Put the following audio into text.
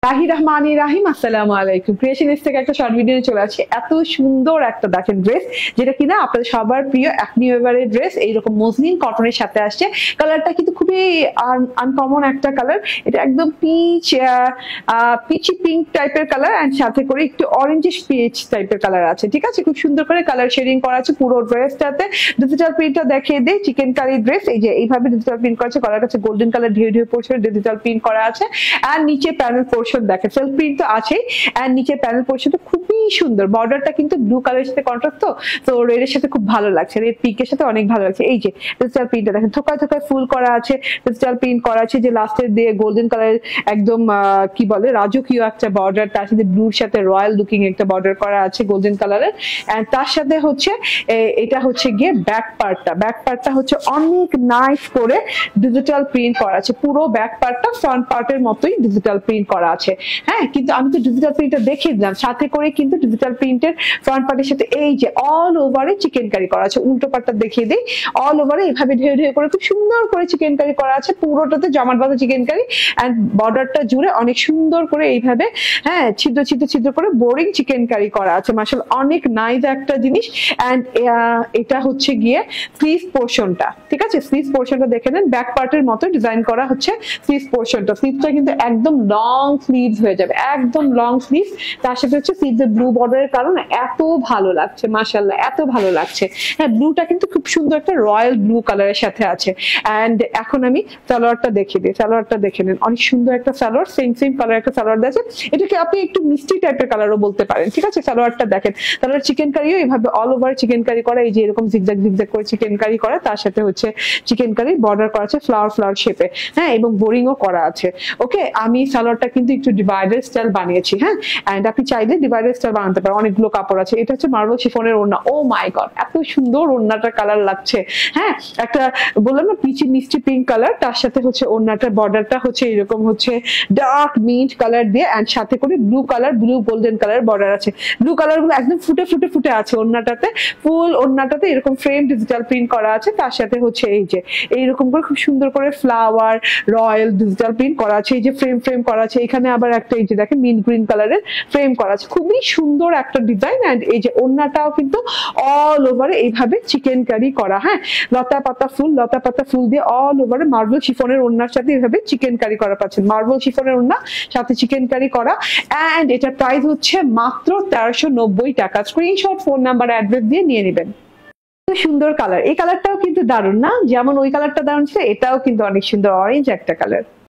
রাহিম আসসালামু আলাইকুম। ক্রিয়েশনিস্ট থেকে একটা শর্ট ভিডিও চলে আসছে। এত সুন্দর একটা দেখেন ড্রেস, যেটা কিনা আপনাদের সবার প্রিয় এক নিউ এভারের ড্রেস। এইরকম মসলিন কটনের সাথে আসছে। কালারটা কিন্তু খুবই আনকমন একটা কালার। এটা একদম পিচি পিঙ্ক টাইপের কালার এন্ড সাথে করে একটু অরেঞ্জিশ পিচ টাইপের কালার আছে। ঠিক আছে, খুব সুন্দর করে কালার শেডিং করা আছে পুরো ড্রেসটাতে। ডিজিটাল প্রিন্টটা দেখিয়ে দেই। চিকেন কারি ড্রেস, এই যে এইভাবে ডিজিটাল প্রিন্ট করা আছে। গলার কাছে গোল্ডেন কালার ঢেউ ঢেউ পোর্শন ডিজিটাল প্রিন্ট করা আছে। আর নিচে প্যানেল পোর্শন দেখেন, সেলফ প্রিন্ট তো আছেই। আর নিচে প্যানেল পোর্শনটা খুবই সুন্দর। বর্ডারটা কিন্তু ব্লু কালারের সাথে কন্ট্রাস্ট, তো রেডের সাথে খুব ভালো লাগছে। রেড পিঙ্কের সাথে অনেক ভালো লাগছে। এই যে ডিজিটাল প্রিন্টটা দেখেন, থোকায় থোকায় ফুল করা আছে, ডিজিটাল প্রিন্ট করা আছে। যে লাস্টের দিয়ে গোল্ডেন কালার একদম কি বলে রাজকীয় একটা বর্ডার, তার সাথে ব্লুর সাথে রয়্যাল লুকিং একটা বর্ডার করা আছে গোল্ডেন কালারের। এন্ড তার সাথে হচ্ছে এটা হচ্ছে গিয়ে ব্যাক পার্টটা হচ্ছে অনেক নাইস করে ডিজিটাল প্রিন্ট করা আছে। পুরো ব্যাক পার্টটা ফ্রন্ট পার্টের মতোই ডিজিটাল প্রিন্ট করা আছে। হ্যাঁ, কিন্তু আমি তো ডিজিটাল প্রিন্টটা দেখিয়ে দিলাম, সাথে করে কিন্তু ডিজিটাল প্রিন্টের ফ্রন্ট পার্টের সাথে এই যে অল ওভারে চিকেন কারি করা আছে। উল্টো পার্টটা দেখিয়ে দিই, অল ওভারে এইভাবে ঢেউ ঢেউ করে খুব সুন্দর করে চিকেন কারি করা আছে। পুরোটাতে জমাট বাঁধা চিকেন কারি এন্ড বর্ডারটা জুড়ে অনেক সুন্দর করে এইভাবে ছিদ্র ছিদ্র ছিদ্র করে বোরিং চিকেন কারি করা আছে। মাশাআল্লাহ অনেক নাইস একটা জিনিস। এন্ড এটা হচ্ছে গিয়ে স্লিভ পোর্শনটা, ঠিক আছে, স্লিভ পোর্শনটা দেখে নেন। ব্যাক পার্টের মতো ডিজাইন করা হচ্ছে স্লিভ পোর্শনটা। স্লিভটা কিন্তু একদম লং স্লিভস হয়ে যাবে, একদম লং স্লিভ। তার সাথে হচ্ছে স্লিভের ব্লু বর্ডারের কারণে এত ভালো লাগছে, মাশাআল্লাহ এত ভালো লাগছে। হ্যাঁ, ব্লুটা কিন্তু খুব সুন্দর একটা রয়্যাল ব্লু কালারের সাথে আছে। এন্ড এখন আমি সালোয়ারটা দেখিয়ে দিই। সালোয়ারটা দেখে নেন, অনেক সুন্দর একটা সালোয়ার, সেম কালার একটা সালোয়ার আছে। এটাকে আপনি একটু মিষ্টি টাইপের কালারও বলতে পারেন। ঠিক আছে, সালোয়ারটা দেখেন। সালোয়ার চিকেন কারিও এইভাবে অল ওভার চিকেন কারি করা, এই যে এরকম জিগজাগ জিগজাগ করে চিকেন কারি করা, তার সাথে হচ্ছে চিকেন কারি বর্ডার করা আছে ফ্লাওয়ার শেপে। হ্যাঁ, এবং বোরিংও করা আছে। ওকে, আমি সালোয়ারটা কিন্তু একটু ডিভাইডার স্টাইল বানিয়েছি। হ্যাঁ, এন্ড আপনি চাইলে ডিভাইডার স্টাইল বানাতে পারেন। অনেকগুলো কাপড় আছে। এটা হচ্ছে মার্বেল শিফনের ওড়না। ও মাই গড, এত সুন্দর ওড়নাটার কালার লাগছে। হ্যাঁ, একটা বললাম না পিচি মিষ্টি পিঙ্ক কালার, তার সাথে হচ্ছে ওড়নাটার বর্ডারটা হচ্ছে এরকম হচ্ছে ডার্ক মিন্ট কালার দিয়ে এন্ড সাথে করে blue colour, blue golden colour border আছে। ব্লু কালার গুলো একদম ফুটে আছে ওড়নাটাতে। ফুল ওড়নাটাতে এরকম ফ্রেম ডিজিটাল প্রিন্ট করা আছে। তার সাথে হচ্ছে এই যে এইরকম করে খুব সুন্দর করে ফ্লাওয়ার রয়্যাল ডিজিটাল প্রিন্ট করা আছে। এই যে ফ্রেম করা আছে। এখানে আবার একটা এই যে দেখেন মিন্ট গ্রিন কালারের ফ্রেম করা আছে। খুবই সুন্দর একটা ডিজাইন। এন্ড এই যে ওড়নাটাও কিন্তু অল ওভারে এইভাবে চিকেন কারি করা। হ্যাঁ, লতা পাতা ফুল দিয়ে অল ওভারে মার্বেল শিফনের ওড়নার সাথে এইভাবে চিকেন কারি করা পাচ্ছেন। মার্বেল শিফনের ওড়না সাথে চিকেন কারি করা। এন্ড এটার প্রাইস হচ্ছে মাত্র 1390 টাকা। স্ক্রিনশট, ফোন নাম্বার, অ্যাড্রেস দিয়ে নিয়ে নেবেন। সুন্দর কালার, এই কালারটাও কিন্তু দারুণ না? যেমন ওই কালারটা দারুণ ছিল, এটাও কিন্তু অনেক সুন্দর অরেঞ্জ একটা কালার।